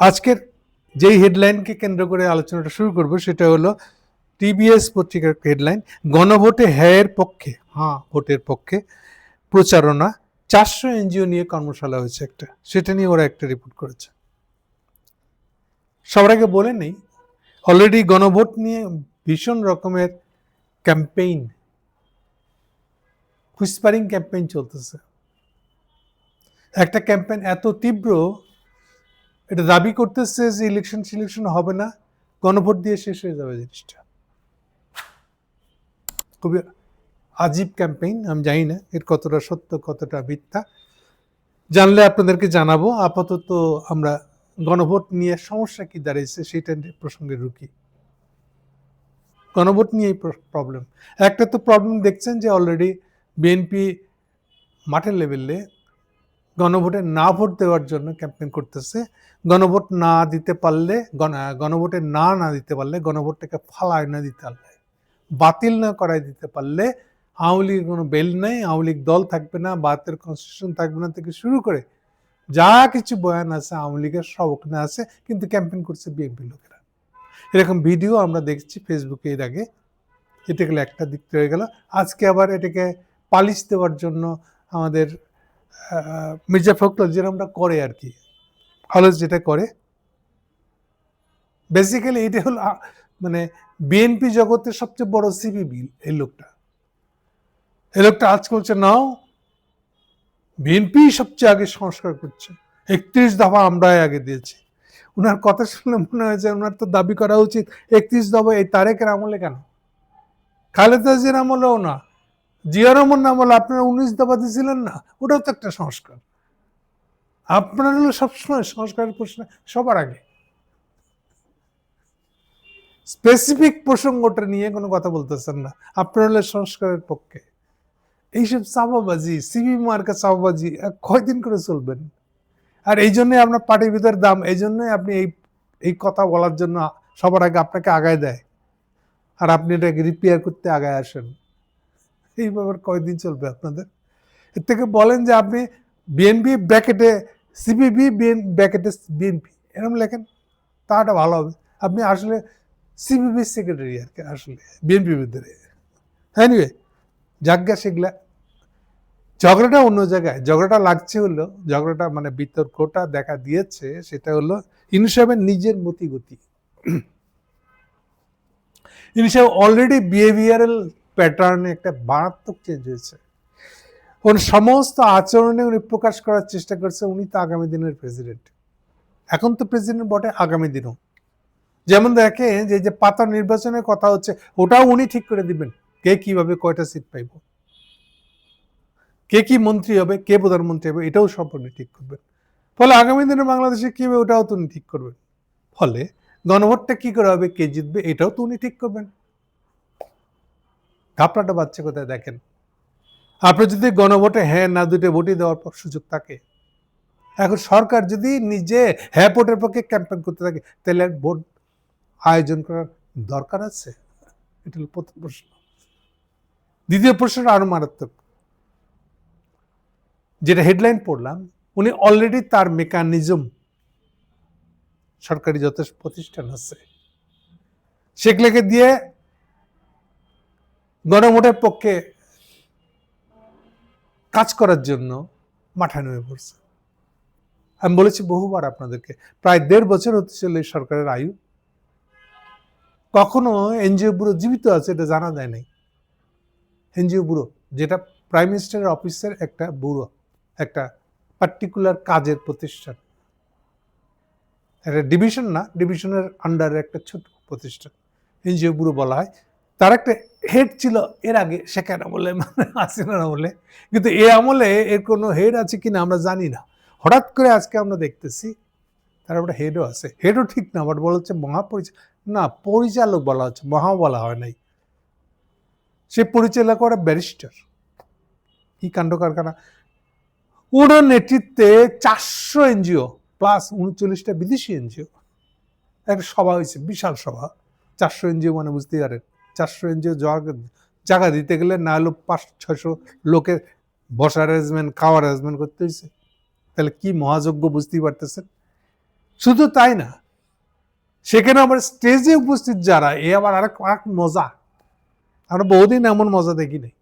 আজকের যেই হেডলাইনকে কেন্দ্র করে আলোচনাটা শুরু করব সেটা হলো টিবিএস পত্রিকার হেডলাইন, গণভোটে হ্যাঁয়ের পক্ষে, হ্যাঁ ভোটের পক্ষে প্রচারণা, 400 এনজিও নিয়ে কর্মশালা হয়েছে একটা, সেটা নিয়ে ওরা একটা রিপোর্ট করেছে। সবার আগে বলে নেই, অলরেডি গণভোট নিয়ে ভীষণ রকমের ক্যাম্পেইন, হুইসপারিং ক্যাম্পেইন চলতেছে। একটা ক্যাম্পেইন এত তীব্র, এটা দাবি করতেছে যে ইলেকশন হবে না, গণভোট দিয়ে শেষ হয়ে যাবে জিনিসটা। খুবই আজীব ক্যাম্পেইন। আমি জানি না এর কতটা সত্য কতটা মিথ্যা, জানলে আপনাদেরকে জানাবো। আপাতত আমরা গণভোট নিয়ে সমস্যা কি দাঁড়িয়েছে সেটা প্রসঙ্গে ঢুকি। গণভোট নিয়েই প্রবলেম। একটা তো প্রবলেম দেখছেন যে অলরেডি বিএনপি মাঠের লেভেলে গণভোটে না ভোট দেওয়ার জন্য ক্যাম্পেইন করতেছে। গণভোট না দিতে পারলে, গণভোটে না দিতে পারলে, গণভোটটাকে ফালায় না দিতে পারলে, বাতিল না করাই দিতে পারলে আওয়ামী লীগের কোনো বেল নেই, আওয়ামী লীগ দল থাকবে না, ভারতের কনস্টিটিউশন থাকবে না থেকে শুরু করে যা কিছু বয়ান আছে আওয়ামী লীগের সব ওখানে আছে, কিন্তু ক্যাম্পেইন করছে বিএনপি লোকেরা। এরকম ভিডিও আমরা দেখছি ফেসবুকে এর আগে। এটা গেলে একটা দিক রয়ে গেল। আজকে আবার এটাকে পালিশ দেওয়ার জন্য আমাদের মির্জা ফখরুল যেরকমটা করে আর কি, অলওয়েজ যেটা করে, বেসিক্যালি এটা হলো মানে বিএনপি জগতের সবচেয়ে বড় সিপিবি এই লোকটা। এই লোকটা আজ করছে নাও বিএনপি সবচেয়ে আগে সংস্কার করছে, 31 দফা আমরাই আগে দিয়েছি। উনার কথা শুনলে মনে হয় যে ওনার তো দাবি করা উচিত 31 দফা এই তারেকের আমলে কেন, খালেদা জিয়ার আমলেও না, জিয়া রহমান আমলে আপনারা 19 দফা দিয়েছিলেন না, ওটাও তো একটা সংস্কার। আপনার হলো সবসময় সংস্কারের প্রশ্ন সবার আগে, স্পেসিফিক প্রসঙ্গটা নিয়ে কোনো কথা বলতেছেন না, আপনার হলে সংস্কারের পক্ষে। এইসব চাপাবাজি, সিবি মার্কা চাপাবাজি কয়দিন করে চলবেন? আর এই জন্যই আপনার পার্টির ভিতরে দাম, এই জন্যই আপনি এই কথা বলার জন্য সবার আগে আপনাকে আগায় দেয়, আর আপনি এটাকে রিপেয়ার করতে আগায় আসেন। এই ব্যাপার কয়দিন চলবে আপনাদের? এর থেকে বলেন যে আপনি বিএনপি ব্র্যাকেটে সিপিবি, ব্র্যাকেটে বিএনপি এরকম লেখেন, তাটা ভালো হবে। আপনি আসলে সিপিবি সেক্রেটারি আর কি, আসলে বিএনপির ভিতরে। এনিওয়ে, যাজ্ঞা সেগুলা ঝগড়াটা অন্য জায়গায়। ঝগড়াটা লাগছে হলো, ঝগড়াটা মানে বিতর্কটা দেখা দিয়েছে সেটা হলো ইনসাফের নিজের মতিগতি। ইনসাফ অলরেডি বিহেভিয়ারাল প্যাটার্নে একটা মারাত্মক চেঞ্জ হয়েছে। ওর সমস্ত আচরণে উনি প্রকাশ করার চেষ্টা করছে উনি তো আগামী দিনের প্রেসিডেন্ট। এখন তো প্রেসিডেন্ট বটে, আগামী দিনও। যেমন দেখেন যে পাতা নির্বাচনের কথা হচ্ছে, ওটাও উনি ঠিক করে দিবেন কে কিভাবে কয়টা সিট পাইব, কে কি মন্ত্রী হবে, কে প্রধানমন্ত্রী হবে, এটাও সব উনি ঠিক করবেন। ফলে আগামী দিনে বাংলাদেশে কি হবে ওটাও তো উনি ঠিক করবেন। ফলে গণভোটটা কি করে হবে, কে জিতবে, এটাও তো উনি ঠিক করবেন। ঘাপলাটা বাচ্চা কোথায় দেখেন। আপনি যদি গণভোটে হ্যাঁ না দুটো ভোটই দেওয়ার সুযোগ থাকে, এখন সরকার যদি নিজে হ্যাঁ ভোটের পক্ষে ক্যাম্পেইন করতে থাকে, তাহলে ভোট আয়োজন করার দরকার আছে? এটা হল প্রথম প্রশ্ন। দ্বিতীয় প্রশ্নটা আরো মারাত্মক, যেটা হেডলাইন পড়লাম, উনি অলরেডি তার মেকানিজম, সরকারি যত প্রতিষ্ঠান আছে সেগুলোকে দিয়ে গণভোটের পক্ষে কাজ করার জন্য মাঠে নেমে পড়ছে। আমি বলেছি বহুবার আপনাদেরকে, প্রায় 1.5 বছর হতে চলে এই সরকারের আয়ু, কখনো এনজিও ব্যুরো জীবিত আছে এটা জানা যায় নাই। এনজিও ব্যুরো যেটা প্রাইম মিনিস্টারের অফিসের একটা ব্যুরো, একটা পার্টিকুলার কাজের প্রতিষ্ঠান, একটা ডিভিশন না, ডিভিশনের আন্ডারে একটা ছোট প্রতিষ্ঠান এনজিও ব্যুরো বলা হয়। তার একটা হেড ছিল এর আগে, শেখ আমলে, মানে হাসিনার আমলে, কিন্তু এ আমলে এর কোনো হেড আছে কিনা আমরা জানি না। হঠাৎ করে আজকে আমরা দেখতেছি তার একটা হেডও আছে। হেডও ঠিক না, বাট বলা হচ্ছে পরিচালক বলা হচ্ছে, মহা বলা হয় নাই। সে পরিচালক ওরা ব্যারিস্টার। কি কাণ্ড কারখানা! ওনার নেতৃত্বে 400 এনজিও প্লাস 39টা বিদেশি এনজিও একটা সভা হয়েছে, বিশাল সভা। 400 এনজিও মানে বুঝতে পারেন, 400 এনজিও জায়গা দিতে গেলে না হলো 500-600 লোকের বসার অ্যারেঞ্জমেন্ট, খাওয়ার অ্যারেঞ্জমেন্ট করতে হয়েছে। তাহলে কি মহাযজ্ঞ বুঝতেই পারতেছেন। শুধু তাই না, সেখানে আবার স্টেজে উপস্থিত যারা, এ আবার আরেক মজা, আমরা বহুদিন এমন মজা দেখি নাই।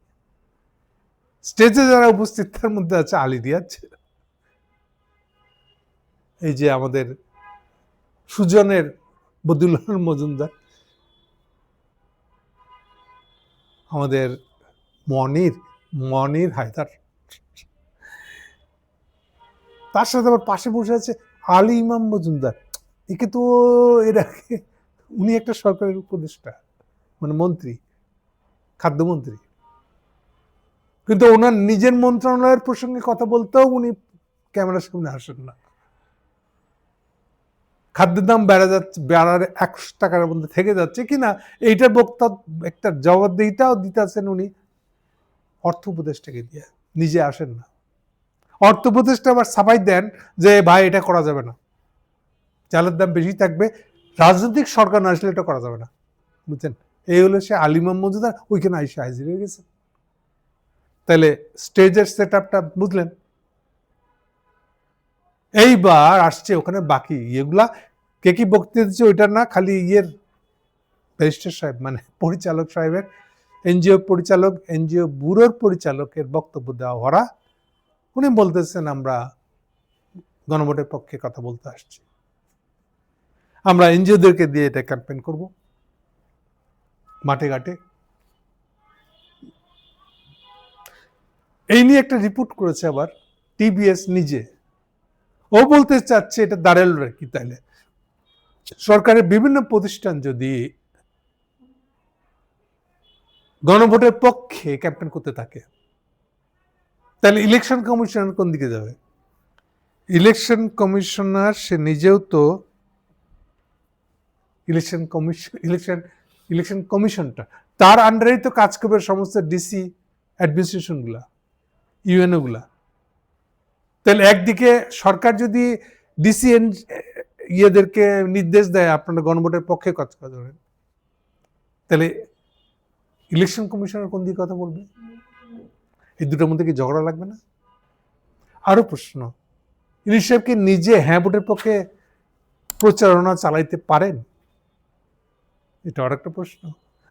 স্টেজে যারা উপস্থিত তার মধ্যে আছে আলী রিয়াজ, এই যে আমাদের সুজনের বদিউল্লাহ মজুমদার, আমাদের মনির হায়দার, তার সাথে আবার পাশে বসে আছে আলী ইমাম মজুমদার। একে তো উনি একটা সরকারের উপদেষ্টা, মানে মন্ত্রী, খাদ্যমন্ত্রী, কিন্তু ওনার নিজের মন্ত্রণালয়ের প্রসঙ্গে কথা বলতেও উনি ক্যামেরার সামনে আসেন না। খাদ্যের দাম বেড়ার 100 টাকার মধ্যে থেকে যাচ্ছে কিনা এইটার একটা জবাবদিহিতাও দিতেছেন উনি অর্থ উপদেষ্টাকে দিয়ে, নিজে আসেন না। অর্থ উপদেষ্টা আবার সাফাই দেন যে ভাই এটা করা যাবে না, চালের দাম বেশি থাকবে, রাজনৈতিক সরকার না আসলে এটা করা যাবে না, বুঝছেন? এই হলো সে আলী ইমাম মজুমদার, ওইখানে আইসা হাজির হয়ে গেছে। তাহলে স্টেজের সেট আপটা বুঝলেন। এইবার আসছে ওখানে বাকি ইয়েগুলা, কে কি বক্তৃতা দিচ্ছে ওইটা না, খালি ব্যারিস্টার সাহেব মানে পরিচালক সাহেবের, এনজিও পরিচালক, এনজিও ব্যুরোর পরিচালকের বক্তব্য দেওয়া ভরা। উনি বলতেছেন আমরা গণভোটের পক্ষে কথা বলতে আসছি, আমরা এনজিওদেরকে দিয়ে এটা ক্যাম্পেইন করব মাঠে ঘাটে। এই নিয়ে একটা রিপোর্ট করেছে আবার টিবিএস নিজে। ও বলতে চাচ্ছে এটা দাঁড়াল কি, তাইলে সরকারের বিভিন্ন প্রতিষ্ঠান যদি গণভোটের পক্ষে ক্যাম্পেইন করতে থাকে তাহলে ইলেকশন কমিশনার কোন দিকে যাবে? ইলেকশন কমিশনার সে নিজেও তো ইলেকশন কমিশনটা তার আন্ডারেই তো কাজ করবে সমস্ত ডিসি অ্যাডমিনিস্ট্রেশন গুলা, ইউএনও গুলা। তাহলে একদিকে সরকার যদি ডিসি ইয়েদেরকে নির্দেশ দেয় আপনারা গণভোটের পক্ষে কাজ করেন, তাহলে ইলেকশন কমিশনার কোন দিকে কথা বলবে? এই দুটোর মধ্যে কি ঝগড়া লাগবে না? আরো প্রশ্ন, ইউনূস সাহেব কি নিজে হ্যাঁ ভোটের পক্ষে প্রচারণা চালাইতে পারেন? এটা আর একটা প্রশ্ন।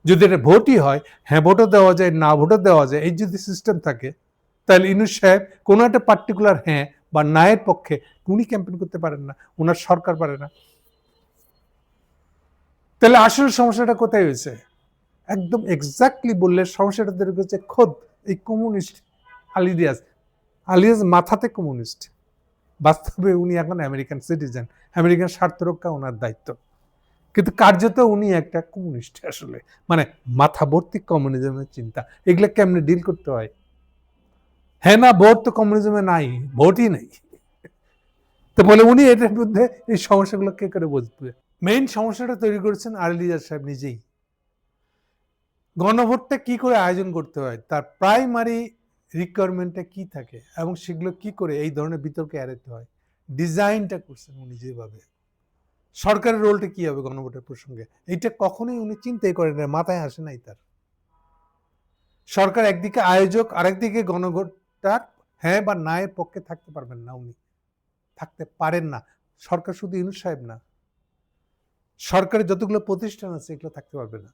যদি এটা ভোটই হয়, হ্যাঁ ভোটও দেওয়া যায়, না ভোটও দেওয়া যায়, এই যদি সিস্টেম থাকে, তাহলে ইউনূস সাহেব কোনো একটা পার্টিকুলার হ্যাঁ বা নায়ের পক্ষে উনি ক্যাম্পেইন করতে পারেন না, ওনার সরকার পারে না। তাহলে আসলে সমস্যাটা কোথায় হয়েছে? একদম এক্স্যাক্টলি বললে সমস্যাটা তৈরি হচ্ছে খোদ এই কমিউনিস্ট আলিয়াস মাথাতে কমিউনিস্ট, বাস্তবে উনি এখন আমেরিকান সিটিজেন, আমেরিকান স্বার্থ রক্ষা ওনার দায়িত্ব, কিন্তু কার্যত উনি একটা কমিউনিস্ট আসলে, মানে মাথা ভর্তি কমিউনিজমের চিন্তা। এগুলো কেমনে ডিল করতে হয়? হ্যাঁ না ভোট তো কমিউনিজমে নাই, ভোটই নাই, তো বলে উনি এটার মধ্যে এই সমস্যাগুলো কে করে বুঝবে? মেইন সমস্যাটা তৈরি করেছেন আলী রিয়াজ সাহেব নিজেই। গণভোটটা কি করে আয়োজন করতে হয়, তার প্রাইমারি রিকোয়ারমেন্টটা কি থাকে এবং সেগুলো কি করে এই ধরনের বিতর্কে এড়াতে হয়, ডিজাইনটা করছেন উনি যেভাবে। সরকারের রোলটা কি হবে গণভোটের প্রসঙ্গে, এইটা কখনোই উনি চিন্তাই করেন না, মাথায় আসে নাই তার। সরকার একদিকে আয়োজক, আরেকদিকে গণভোটটার হ্যাঁ বা না এর পক্ষে থাকতে পারবেন না, উনি থাকতে পারেন না। সরকার শুধু ইউনূস সাহেব না, সরকারের যতগুলো প্রতিষ্ঠান আছে এগুলো থাকতে পারবে না।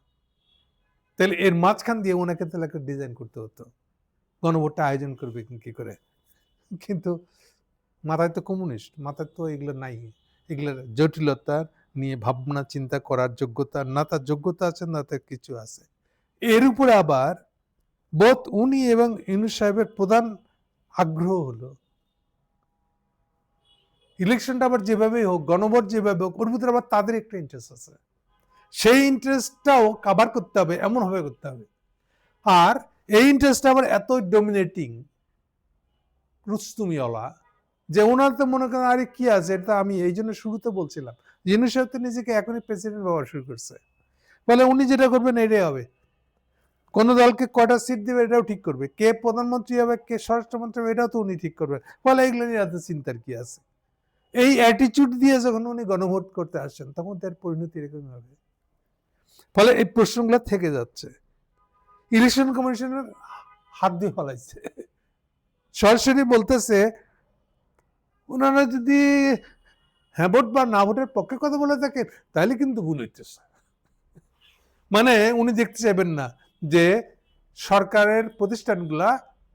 তাহলে এর মাঝখান দিয়ে ওনাকে তাহলে একটা ডিজাইন করতে হতো, গণভোটটা আয়োজন করবে কি করে। কিন্তু মাথায় তো কমিউনিস্ট, মাথায় তো এগুলো নাই, এগুলোর জটিলতা নিয়ে ভাবনা চিন্তা করার যোগ্যতা না, তার যোগ্যতা আছে না তার কিছু আছে। এর উপরে আবার বোধ উনি এবং ইউনূস সাহেবের প্রধান আগ্রহ হলো ইলেকশনটা আবার যেভাবেই হোক, গণভোট যেভাবে হোক, ওর ভিতরে আবার তাদের একটা ইন্টারেস্ট আছে, সেই ইন্টারেস্টটাও কাভার করতে হবে, এমন ভাবে করতে হবে। আর এই ইন্টারেস্টটা আবার এত ডমিনেটিং, রুস্তুমিওয়ালা, যে ওনার তো মনে করেন আরে কি আছে, এটা আমি এই জন্য শুরুতে বলছিলাম ইউনূস সাহেব তো নিজেকে এখনই প্রেসিডেন্ট ভাবা শুরু করছে, বলে উনি যেটা করবেন এটাই হবে, কোন দলকে কয়টা সিট দিবে এটাও ঠিক করবে, কে প্রধানমন্ত্রী হবে কে স্বরাষ্ট্রমন্ত্রী হবে এটাও তো উনি ঠিক করবেন, বলে এগুলো নিয়ে এত চিন্তার কি আছে। এই অ্যাটিচিউড দিয়ে যখন উনি গণভোট করতে আসছেন তখন তার পরিণতি এরকম হবে। ফলে এই প্রশ্নগুলো থেকে যাচ্ছে, ইলেকশন কমিশনের হাত দিয়ে ফলাইছে, সরাসরি বলতেছে ওনারা যদি হ্যাঁ ভোট বা না ভোটের পক্ষে কথা বলে থাকেন, তাহলে কিন্তু ভুল হইতেছে। মানে উনি দেখতে চাইবেন না যে সরকারের প্রতিষ্ঠানগুলা,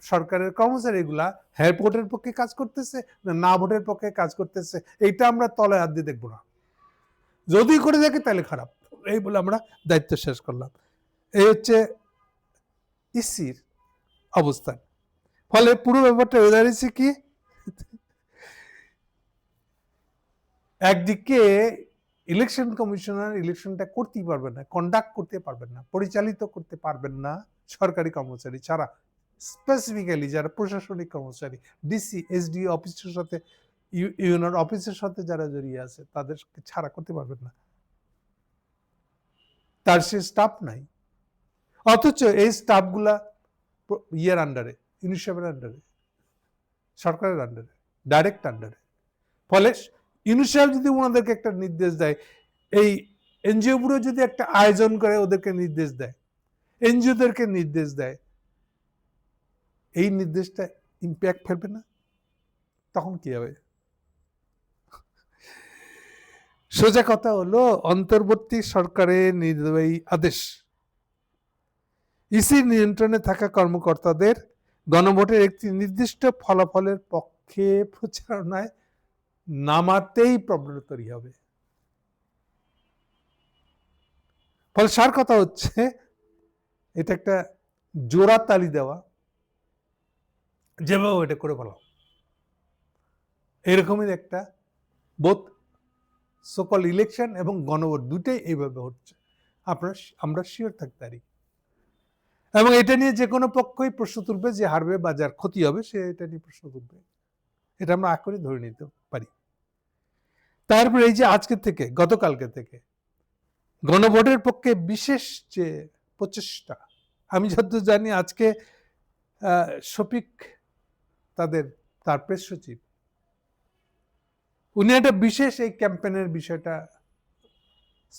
সরকারের কর্মচারীগুলা হ্যাঁ ভোটের পক্ষে কাজ করতেছে না ভোটের পক্ষে কাজ করতেছে, এইটা আমরা তলে হাত দিয়ে দেখবো না। যদি করে থাকে তাহলে খারাপ। এই বলে আমরা দায়িত্ব শেষ করলাম। এই হচ্ছে ইসির অবস্থান। ফলে পুরো ব্যাপারটা হয়ে দাঁড়িয়েছে কি, একদিকে ইলেকশন কমিশনার ইলেকশনটা করতেই পারবেন না, কন্ডাক্ট করতে পারবেন না, পরিচালিত করতে পারবেন না সরকারি কর্মচারী ছাড়া। স্পেসিফিক্যালি যারা প্রশাসনিক কর্মচারী, ডিসি এসডি অফিসের সাথে, ইউনিয়ন অফিসের সাথে যারা জড়িয়ে আছে, তাদেরকে ছাড়া করতে পারবেন না। তার সে স্টাফ নাই, অথচ এই স্টাফগুলা ইয়ের আন্ডারে, ইউনিসেফের আন্ডারে, সরকারের আন্ডারে, ডাইরেক্ট আন্ডারে। ফলে ইউনিসেফ যদি ওনাদেরকে একটা নির্দেশ দেয়, এই এনজিও গুলো যদি একটা আয়োজন করে ওদেরকে নির্দেশ দেয়, এনজিওদেরকে নির্দেশ দেয়, এই নির্দেশটা ইম্প্যাক্ট ফেলবে না? তখন কি হবে? সোজা কথা হলো, অন্তর্বর্তী সরকারের নির্বাহী আদেশ ইসির নিয়ন্ত্রণে থাকা কর্মকর্তাদের গণভোটের একটি নির্দিষ্ট ফলাফলের পক্ষে প্রচারণায় নামাতেই প্রবলেম তৈরি হবে। ফলে সার কথা হচ্ছে, এটা একটা জোড়া তালি দেওয়া, যেভাবে এটা করে বলা, এরকমই একটা বোধ সকল ইলেকশন এবং গণভোট দুটাই এইভাবে হচ্ছে, আমরা শিওর থাকতে পারি। এবং এটা নিয়ে যে কোনো পক্ষই প্রশ্ন তুলবে, যে হারবে বা যার ক্ষতি হবে সে এটা নিয়ে প্রশ্ন তুলবে, এটা আমরা আগ করে ধরে নিতে পারি। তারপরে এই যে আজকে থেকে, গতকালকে থেকে গণভোটের পক্ষে বিশেষ যে প্রচেষ্টা, আমি যতদূর জানি আজকে শফিক তার প্রেস সচিব, উনি একটা বিশেষ এই ক্যাম্পেইনের বিষয়টা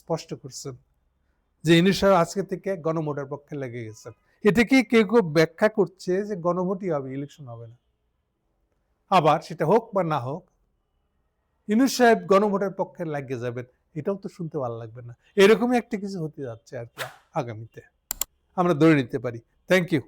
স্পষ্ট করছেন যে ইউনিসেফ আজকে থেকে গণভোটের পক্ষে লেগে গেছেন। এটাকে কেউ কেউ ব্যাখ্যা করছে যে গণভোটই হবে, ইলেকশন হবে না। আবার সেটা হোক বা না হোক, ইউনিসেফ গণভোটের পক্ষে লাগিয়ে যাবেন, এটাও তো শুনতে ভালো লাগবে না। এরকমই একটা কিছু হতে যাচ্ছে আর কি আগামীতে, আমরা ধরে নিতে পারি। Thank you.